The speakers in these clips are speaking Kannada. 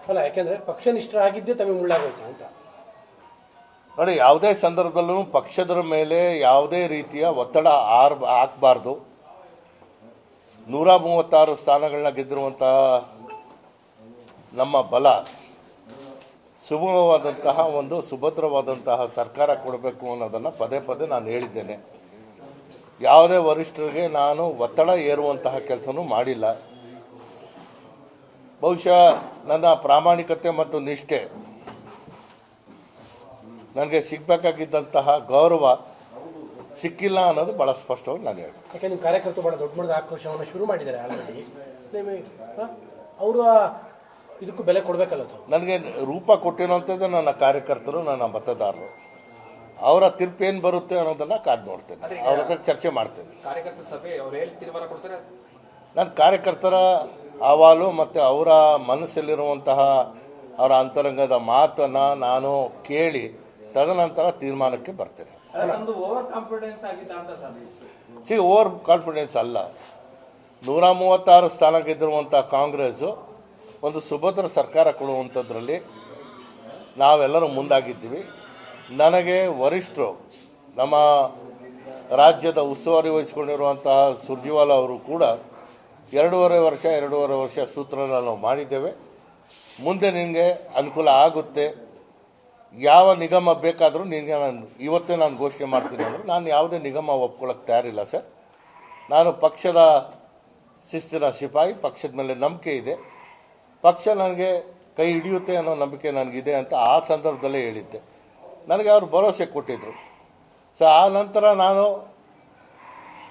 ಅಲ್ಲ, ಯಾಕೆಂದ್ರೆ ಪಕ್ಷನಿಷ್ಠರಾಗಿದ್ದೇ ತಮಗೆ ಮುಳ್ಳಾಗೋಯ್ತಾ ಅಂತ. ನೋಡಿ, ಯಾವುದೇ ಸಂದರ್ಭದಲ್ಲೂ ಪಕ್ಷದ ಮೇಲೆ ಯಾವುದೇ ರೀತಿಯ ಒತ್ತಡ ಹಾಕಬಾರ್ದು. 136 ಸ್ಥಾನಗಳನ್ನ ಗೆದ್ದಿರುವಂತಹ ನಮ್ಮ ಬಲ ಸುಗಮವಾದಂತಹ ಒಂದು ಸುಭದ್ರವಾದಂತಹ ಸರ್ಕಾರ ಕೊಡಬೇಕು ಅನ್ನೋದನ್ನು ಪದೇ ಪದೇ ನಾನು ಹೇಳಿದ್ದೇನೆ. ಯಾವುದೇ ವರಿಷ್ಠರಿಗೆ ನಾನು ಒತ್ತಡ ಏರುವಂತಹ ಕೆಲಸನೂ ಮಾಡಿಲ್ಲ. ಬಹುಶಃ ನನ್ನ ಪ್ರಾಮಾಣಿಕತೆ ಮತ್ತು ನಿಷ್ಠೆ, ನನಗೆ ಸಿಗಬೇಕಾಗಿದ್ದಂತಹ ಗೌರವ ಸಿಕ್ಕಿಲ್ಲ ಅನ್ನೋದು ಭಾಳ ಸ್ಪಷ್ಟವಾಗಿ ನಾನು ಹೇಳ್ತೀನಿ. ಯಾಕೆ ನಿಮ್ಮ ಕಾರ್ಯಕರ್ತರು ಭಾಳ ದೊಡ್ಡ ಮಟ್ಟದ ಆಕ್ರೋಶವನ್ನು ಶುರು ಮಾಡಿದ್ದಾರೆ ಆಲ್ರೆಡಿ. ಅವರ ಇದಕ್ಕೂ ಬೆಲೆ ಕೊಡಬೇಕಲ್ಲ. ನನಗೆ ರೂಪ ಕೊಟ್ಟಿರೋಂಥದ್ದು ನನ್ನ ಕಾರ್ಯಕರ್ತರು, ನನ್ನ ಮತದಾರರು. ಅವರ ತೀರ್ಪು ಏನು ಬರುತ್ತೆ ಅನ್ನೋದನ್ನು ಕಾದು ನೋಡ್ತೇನೆ, ಅವ್ರ ಹತ್ರ ಚರ್ಚೆ ಮಾಡ್ತೇನೆ. ನಾನು ಕಾರ್ಯಕರ್ತರ ಅಹವಾಲು ಮತ್ತು ಅವರ ಮನಸ್ಸಲ್ಲಿರುವಂತಹ ಅವರ ಅಂತರಂಗದ ಮಾತನ್ನು ನಾನು ಕೇಳಿ ತದನಂತರ ತೀರ್ಮಾನಕ್ಕೆ ಬರ್ತೇನೆ. ಓವರ್ ಕಾನ್ಫಿಡೆನ್ಸ್ ಅಲ್ಲ. 136 ಸ್ಥಾನ ಗೆದ್ದಿರುವಂಥ ಕಾಂಗ್ರೆಸ್ಸು ಒಂದು ಸುಭದ್ರ ಸರ್ಕಾರ ಕೊಡುವಂಥದ್ರಲ್ಲಿ ನಾವೆಲ್ಲರೂ ಮುಂದಾಗಿದ್ದೀವಿ. ನನಗೆ ವರಿಷ್ಠರು, ನಮ್ಮ ರಾಜ್ಯದ ಉಸ್ತುವಾರಿ ವಹಿಸಿಕೊಂಡಿರುವಂತಹ ಸುರ್ಜಿವಾಲಾ ಅವರು ಕೂಡ 2.5 ವರ್ಷ ಸೂತ್ರನ ನಾವು ಮಾಡಿದ್ದೇವೆ. ಮುಂದೆ ನಿನಗೆ ಅನುಕೂಲ ಆಗುತ್ತೆ, ಯಾವ ನಿಗಮ ಬೇಕಾದರೂ ನಿನಗೆ ಇವತ್ತೇ ನಾನು ಘೋಷಣೆ ಮಾಡ್ತೀನಿ ಅಂದರೆ ನಾನು ಯಾವುದೇ ನಿಗಮ ಒಪ್ಕೊಳ್ಳೋಕ್ಕೆ ತಯಾರಿಲ್ಲ ಸರ್. ನಾನು ಪಕ್ಷದ ಶಿಸ್ತಿನ ಸಿಪಾಯಿ, ಪಕ್ಷದ ಮೇಲೆ ನಂಬಿಕೆ ಇದೆ, ಪಕ್ಷ ನನಗೆ ಕೈ ಹಿಡಿಯುತ್ತೆ ಅನ್ನೋ ನಂಬಿಕೆ ನನಗಿದೆ ಅಂತ ಆ ಸಂದರ್ಭದಲ್ಲೇ ಹೇಳಿದ್ದೆ. ನನಗೆ ಅವರು ಭರವಸೆ ಕೊಟ್ಟಿದ್ದರು. ಸೊ ಆ ನಂತರ ನಾನು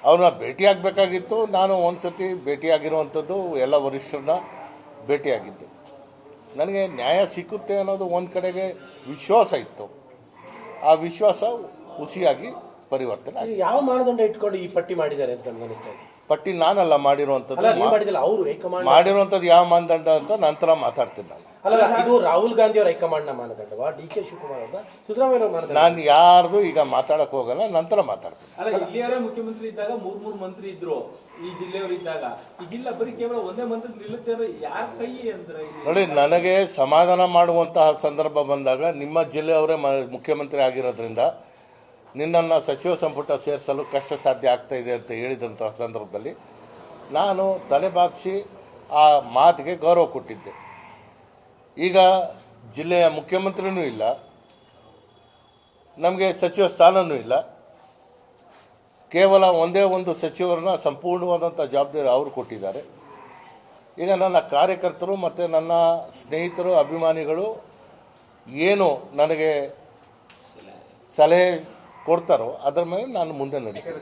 ಅವ್ರನ್ನ ಭೇಟಿಯಾಗಬೇಕಾಗಿತ್ತು. ನಾನು ಒಂದು ಸತಿ ಭೇಟಿಯಾಗಿರುವಂಥದ್ದು ಎಲ್ಲ ವರಿಷ್ಠರನ್ನ ಭೇಟಿಯಾಗಿದ್ದೆ. ನನಗೆ ನ್ಯಾಯ ಸಿಕ್ಕುತ್ತೆ ಅನ್ನೋದು ಒಂದು ಕಡೆಗೆ ವಿಶ್ವಾಸ ಇತ್ತು. ಆ ವಿಶ್ವಾಸ ಹುಸಿಯಾಗಿ ಪರಿವರ್ತನೆ ಆಗಿದೆ. ಯಾವ ಮಾನದಂಡ ಇಟ್ಕೊಂಡು ಈ ಪಟ್ಟಿ ಮಾಡಿದ್ದಾರೆ ಅಂತ ನನಗೆ ಅನಿಸ್ತಾ ಇದೆ. ಪಟ್ಟಿ ನಾನಲ್ಲ ಮಾಡಿರುವಂಥದ್ದು, ಮಾಡಿರುವಂಥದ್ದು ಯಾವ ಮಾನದಂಡ ಅಂತ ನಂತರ ಮಾತಾಡ್ತೀನಿ ನಾನು. ಅಲ್ಲ, ಇದು ರಾಹುಲ್ ಗಾಂಧಿ ಅವರ ಹೈಕಮಾಂಡ್ನ ಮಾನದಂಡವಾ, ಡಿ.ಕೆ. ಶಿವಕುಮಾರ್ ಅವರ, ಸಿದ್ದರಾಮಯ್ಯ ಮಾನದಂಡ? ನಾನು ಯಾರ್ದು ಈಗ ಮಾತಾಡಕ್ಕೆ ಹೋಗಲ್ಲ, ನಂತರ ಮಾತಾಡ್ತೀನಿ. ಅಲ್ಲ, ಇಲ್ಲಿಯವರೇ ಮುಖ್ಯಮಂತ್ರಿ ಇದ್ದಾಗ 3 ಮಂತ್ರಿ ಇದ್ರು, ಈ ಜಿಲ್ಲೆಯವರು ಇದ್ದಾಗ ಈಗಿಲ್ಲ, ಬರೀ ಕೇವಲ ಒಂದೇ ಮಂತ್ರಿ ನಿಲ್ಲುತ್ತೆ. ಯಾರ ಕೈ ಅಂದ್ರೆ ನೋಡಿ, ನನಗೆ ಸಮಾಧಾನ ಮಾಡುವಂತಹ ಸಂದರ್ಭ ಬಂದಾಗ ನಿಮ್ಮ ಜಿಲ್ಲೆಯವರೇ ಮುಖ್ಯಮಂತ್ರಿ ಆಗಿರೋದ್ರಿಂದ ನಿನ್ನನ್ನು ಸಚಿವ ಸಂಪುಟ ಸೇರಿಸಲು ಕಷ್ಟ ಸಾಧ್ಯ ಆಗ್ತಾ ಇದೆ ಅಂತ ಹೇಳಿದಂತಹ ಸಂದರ್ಭದಲ್ಲಿ ನಾನು ತಲೆಬಾಗಿಸಿ ಆ ಮಾತಿಗೆ ಗೌರವ ಕೊಟ್ಟಿದ್ದೆ. ಈಗ ಜಿಲ್ಲೆಯ ಮುಖ್ಯಮಂತ್ರಿನೂ ಇಲ್ಲ, ನಮಗೆ ಸಚಿವ ಸ್ಥಾನವೂ ಇಲ್ಲ, ಕೇವಲ ಒಂದೇ ಒಂದು ಸಚಿವರನ್ನ ಸಂಪೂರ್ಣವಾದಂಥ ಜವಾಬ್ದಾರಿ ಅವರು ಕೊಟ್ಟಿದ್ದಾರೆ. ಈಗ ನನ್ನ ಕಾರ್ಯಕರ್ತರು ಮತ್ತು ನನ್ನ ಸ್ನೇಹಿತರು, ಅಭಿಮಾನಿಗಳು ಏನು ನನಗೆ ಸಲಹೆ ಕೊಡ್ತಾರೋ ಅದರ ಮೇಲೆ ನಾನು ಮುಂದೆ ನಡೀತೀನಿ.